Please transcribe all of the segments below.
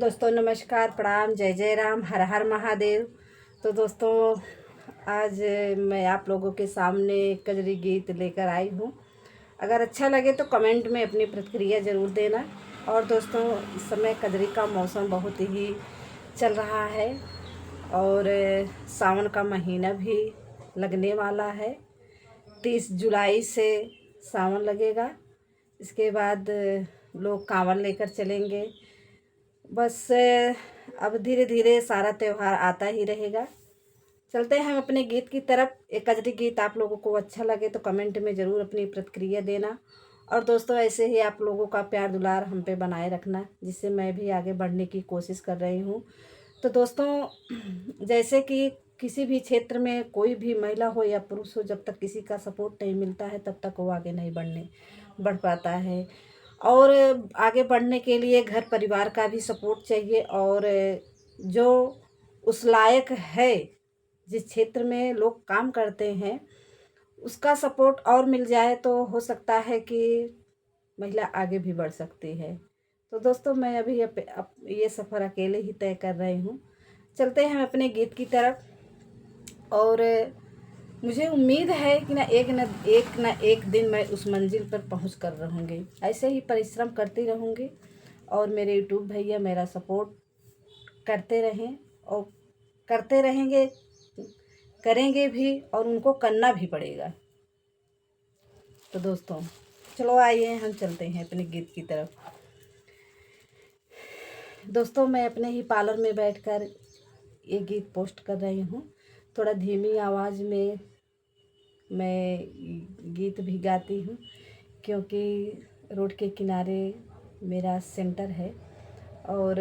दोस्तों नमस्कार, प्रणाम, जय जय राम, हर हर महादेव। तो दोस्तों आज मैं आप लोगों के सामने कजरी गीत लेकर आई हूँ। अगर अच्छा लगे तो कमेंट में अपनी प्रतिक्रिया ज़रूर देना। और दोस्तों इस समय कजरी का मौसम बहुत ही चल रहा है और सावन का महीना भी लगने वाला है। 30 जुलाई से सावन लगेगा। इसके बाद लोग कांवड़ लेकर चलेंगे। बस अब धीरे धीरे सारा त्यौहार आता ही रहेगा। चलते हैं हम अपने गीत की तरफ। एक कजरी गीत आप लोगों को अच्छा लगे तो कमेंट में ज़रूर अपनी प्रतिक्रिया देना। और दोस्तों ऐसे ही आप लोगों का प्यार दुलार हम पे बनाए रखना, जिससे मैं भी आगे बढ़ने की कोशिश कर रही हूँ। तो दोस्तों जैसे कि किसी भी क्षेत्र में कोई भी महिला हो या पुरुष हो, जब तक किसी का सपोर्ट नहीं मिलता है तब तक वो आगे नहीं बढ़ पाता है। और आगे बढ़ने के लिए घर परिवार का भी सपोर्ट चाहिए। और जो उस लायक है, जिस क्षेत्र में लोग काम करते हैं, उसका सपोर्ट और मिल जाए तो हो सकता है कि महिला आगे भी बढ़ सकती है। तो दोस्तों मैं अभी ये सफ़र अकेले ही तय कर रही हूँ। चलते हैं अपने गीत की तरफ। और मुझे उम्मीद है कि ना एक दिन मैं उस मंजिल पर पहुँच कर रहूँगी। ऐसे ही परिश्रम करती रहूँगी और मेरे यूट्यूब भैया मेरा सपोर्ट करते रहें और करते रहेंगे, करेंगे भी और उनको करना भी पड़ेगा। तो दोस्तों चलो आइए हम चलते हैं अपने गीत की तरफ। दोस्तों मैं अपने ही पार्लर में बैठकर ये गीत पोस्ट कर रही हूँ। थोड़ा धीमी आवाज़ में मैं गीत भी गाती हूँ, क्योंकि रोड के किनारे मेरा सेंटर है। और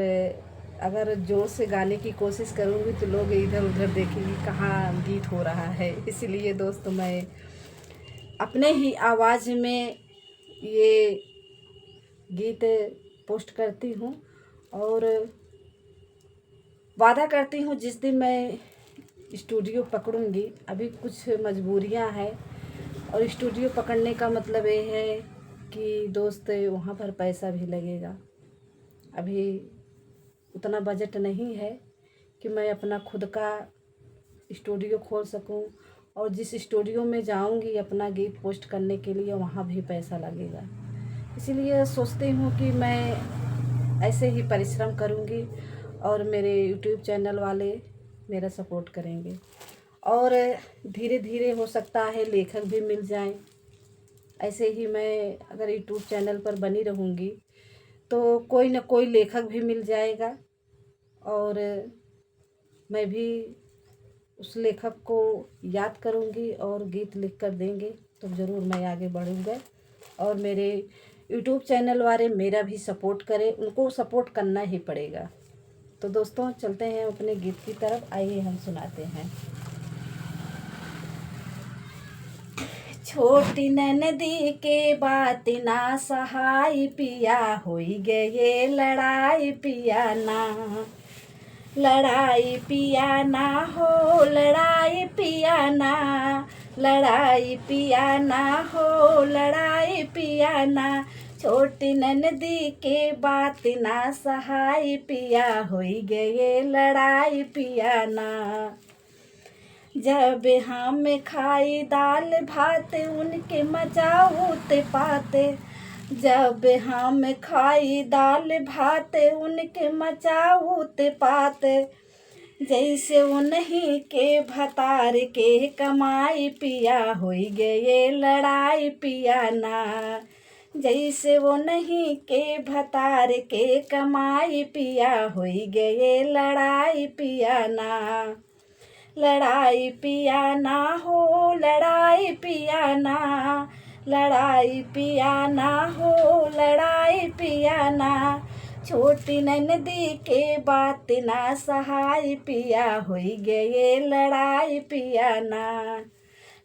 अगर ज़ोर से गाने की कोशिश करूँगी तो लोग इधर उधर देखेंगे कहाँ गीत हो रहा है। इसलिए दोस्तों मैं अपने ही आवाज़ में ये गीत पोस्ट करती हूँ। और वादा करती हूँ जिस दिन मैं स्टूडियो पकड़ूँगी, अभी कुछ मजबूरियाँ हैं। और स्टूडियो पकड़ने का मतलब ये है कि दोस्त वहाँ पर पैसा भी लगेगा। अभी उतना बजट नहीं है कि मैं अपना खुद का स्टूडियो खोल सकूं। और जिस स्टूडियो में जाऊंगी अपना गीत पोस्ट करने के लिए, वहाँ भी पैसा लगेगा। इसीलिए सोचती हूँ कि मैं ऐसे ही परिश्रम करूँगी और मेरे यूट्यूब चैनल वाले मेरा सपोर्ट करेंगे। और धीरे धीरे हो सकता है लेखक भी मिल जाएं। ऐसे ही मैं अगर यूट्यूब चैनल पर बनी रहूँगी तो कोई ना कोई लेखक भी मिल जाएगा और मैं भी उस लेखक को याद करूँगी और गीत लिख कर देंगे तो ज़रूर मैं आगे बढ़ूँगा। और मेरे यूट्यूब चैनल वाले मेरा भी सपोर्ट करें, उनको सपोर्ट करना ही पड़ेगा। तो दोस्तों चलते हैं अपने गीत की तरफ। आइए हम सुनाते हैं। छोटी ननदी के बात ना सहाय पिया, होई गए लड़ाई पिया ना। लड़ाई पिया ना हो, लड़ाई पिया ना। लड़ाई पिया ना हो, लड़ाई पिया ना। छोटी ननदी के बात ना सहाय पिया, होई गए लड़ाई पिया ना। जब हम खाई दाल भात उनके मजाऊत पाते। जब हम खाई दाल भात उनके मचाऊत पाते। जैसे उन्हीं के भतार के कमाई पिया, होई गए लड़ाई पिया ना। जैसे वो नहीं के भतार के कमाई पिया, होई गए लड़ाई पिया ना। लड़ाई पिया ना हो, लड़ाई पिया ना। लड़ाई पिया ना हो, लड़ाई पिया ना। छोटी ननदी के बात ना सहाय पिया, होई गए लड़ाई पिया ना।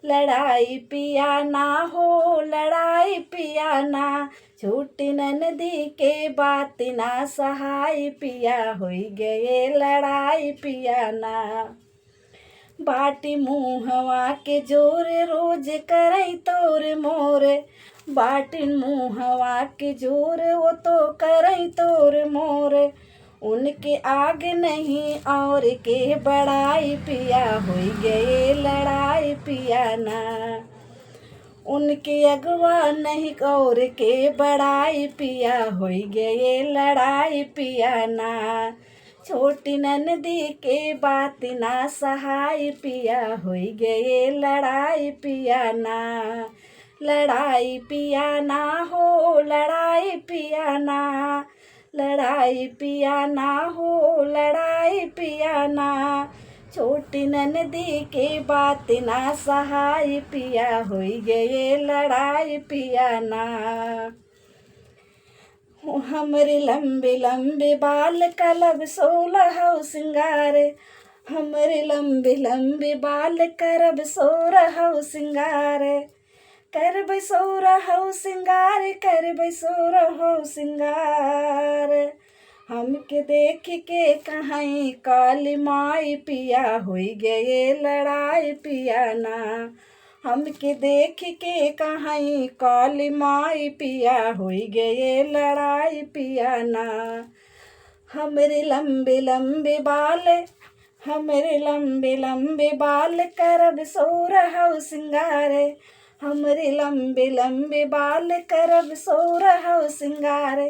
लड़ाई पिया ना हो, लड़ाई पिया ना। छोटी ननदी के बात ना सहाय पिया, होई गए लड़ाई पिया ना। बाटी मुहवा के जोर रोज करई तोर मोर। बाटी मुहवा के जोर वो तो करई तोर मोर। उनके आगे नहीं और के बड़ाई पिया होई गए लड़ाई पिया ना। उनके अगवा नहीं और के बड़ाई पिया होई गए लड़ाई पिया ना। छोटी ननदी के बात ना सहाय पिया होई गए लड़ाई पिया ना। लड़ाई पिया ना हो लड़ाई पिया ना। लड़ाई पिया ना हो लड़ाई पिया ना। छोटी ननदी के बात ना सहाय पिया होई गए लड़ाई पिया ना। हमरे लंबे लंबे बाल कलब 16 सिंगार। हमरे लंबे लंबे बाल करब 16 सिंगार। करबै 16 सिंगार करबै 16 सिंगार। हमके देख के कहीं काली माई पिया होई गए लड़ाई पिया ना। हमके देख के कहीं काली माई पिया होई गए लड़ाई पिया ना। हमरे लंबे लंबे बाल हमरे लंबे लंबे बाल करब 16 सिंगार। हमरे लंबे लंबे बाल करब 16 सिंगार।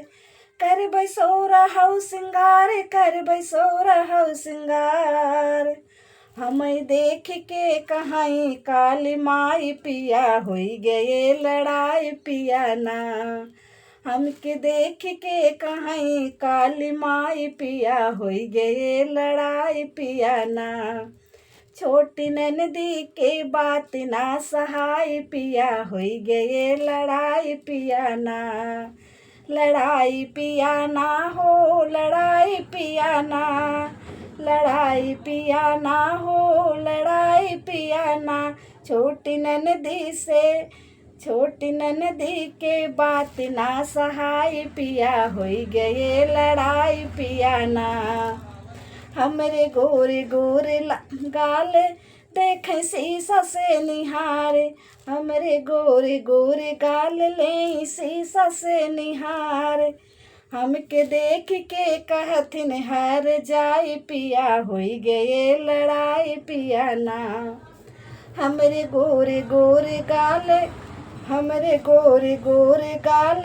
करबै 16 सिंगार करबै 16 सिंगार। हमें देख के कहीं काली माई पिया होई गए लड़ाई पिया ना। हमके देख के कहीं काली माई पिया होई गए लड़ाई पिया ना। छोटी ननदी के बात ना सहाय पिया होई गए लड़ाई पिया ना। लड़ाई पिया ना हो लड़ाई पिया ना। लड़ाई पिया ना हो लड़ाई पिया ना। छोटी ननदी के बात ना सहाय पिया होई गए लड़ाई पिया ना। हमरे गोरे गोरे गाल देखे शीशा से निहारे। हमरे गोरे गोरे गाल ले शीशा से निहारे। हमके देख के कहथिन हार जाई पिया होई गए लड़ाई पिया ना। हमरे गोरे गोरे गाल हमरे गोरे गोरे गाल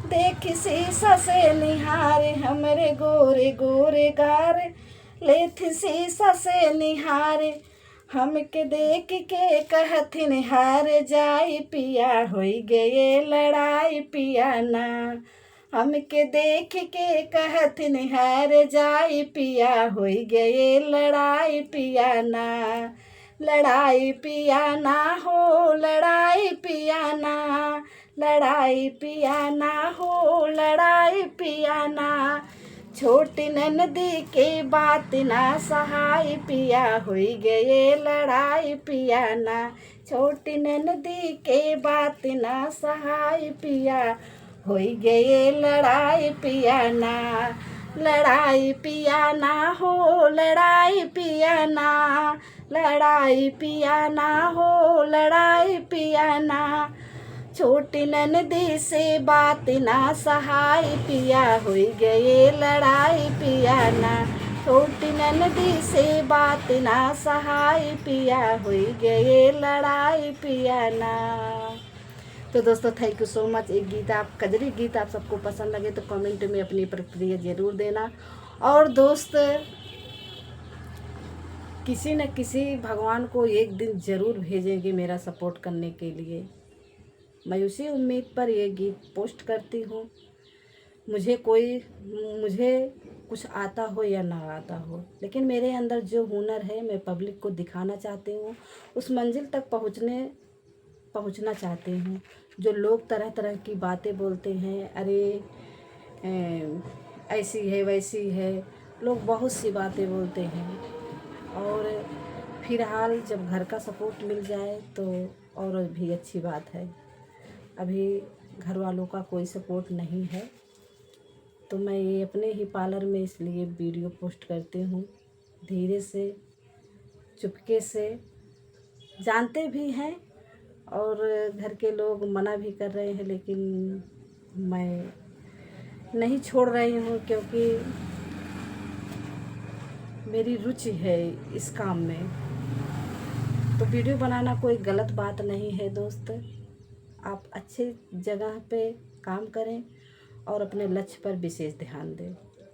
देख शीशा से निहारे। हमरे गोरे गोरे गाल लेथ शीशा से निहारे। हमके देख के कहथिन हार जाई पिया होई गए लड़ाई पिया ना। हमके देख के कहथिन हार जाई पिया होई गए लड़ाई पिया ना। लड़ाई पिया ना हो लड़ाई पिया ना। लड़ाई पिया ना हो लड़ाई पिया ना। छोटी ननदी के बात ना सहाय पिया होई गए लड़ाई पिया ना। छोटी ननदी के बात ना सहाय पिया होई गए लड़ाई पिया ना। लड़ाई पिया ना हो लड़ाई पिया ना। लड़ाई पिया ना हो लड़ाई पिया ना। छोटी ननदी से बात ना सहाय पिया होई गए लड़ाई पिया ना। छोटी ननदी से बात ना सहाय पिया होई गए लड़ाई पिया ना। तो दोस्तों थैंक यू सो मच। एक गीत आप कजरी गीत आप सबको पसंद लगे तो कमेंट में अपनी प्रतिक्रिया ज़रूर देना। और दोस्त किसी न किसी भगवान को एक दिन ज़रूर भेजेंगे मेरा सपोर्ट करने के लिए। मैं उसी उम्मीद पर ये गीत पोस्ट करती हूँ। मुझे कुछ आता हो या ना आता हो, लेकिन मेरे अंदर जो हुनर है मैं पब्लिक को दिखाना चाहती हूँ। उस मंजिल तक पहुँचना चाहती हूँ। जो लोग तरह तरह की बातें बोलते हैं, अरे ऐसी है वैसी है, लोग बहुत सी बातें बोलते हैं। और फिलहाल जब घर का सपोर्ट मिल जाए तो और भी अच्छी बात है। अभी घर वालों का कोई सपोर्ट नहीं है, तो मैं ये अपने ही पार्लर में इसलिए वीडियो पोस्ट करती हूँ। धीरे से चुपके से, जानते भी हैं और घर के लोग मना भी कर रहे हैं, लेकिन मैं नहीं छोड़ रही हूँ, क्योंकि मेरी रुचि है इस काम में। तो वीडियो बनाना कोई गलत बात नहीं है दोस्त। आप अच्छे जगह पे काम करें और अपने लक्ष्य पर विशेष ध्यान दें,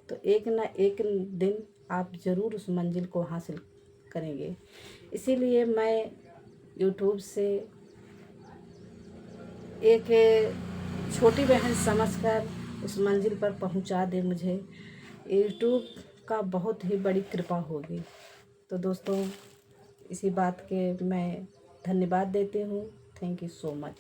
तो एक ना एक दिन आप ज़रूर उस मंजिल को हासिल करेंगे। इसीलिए मैं यूट्यूब से एक छोटी बहन समझकर उस मंजिल पर पहुंचा दे मुझे, यूट्यूब का बहुत ही बड़ी कृपा होगी। तो दोस्तों, इसी बात के मैं धन्यवाद देती हूँ। Thank you so much.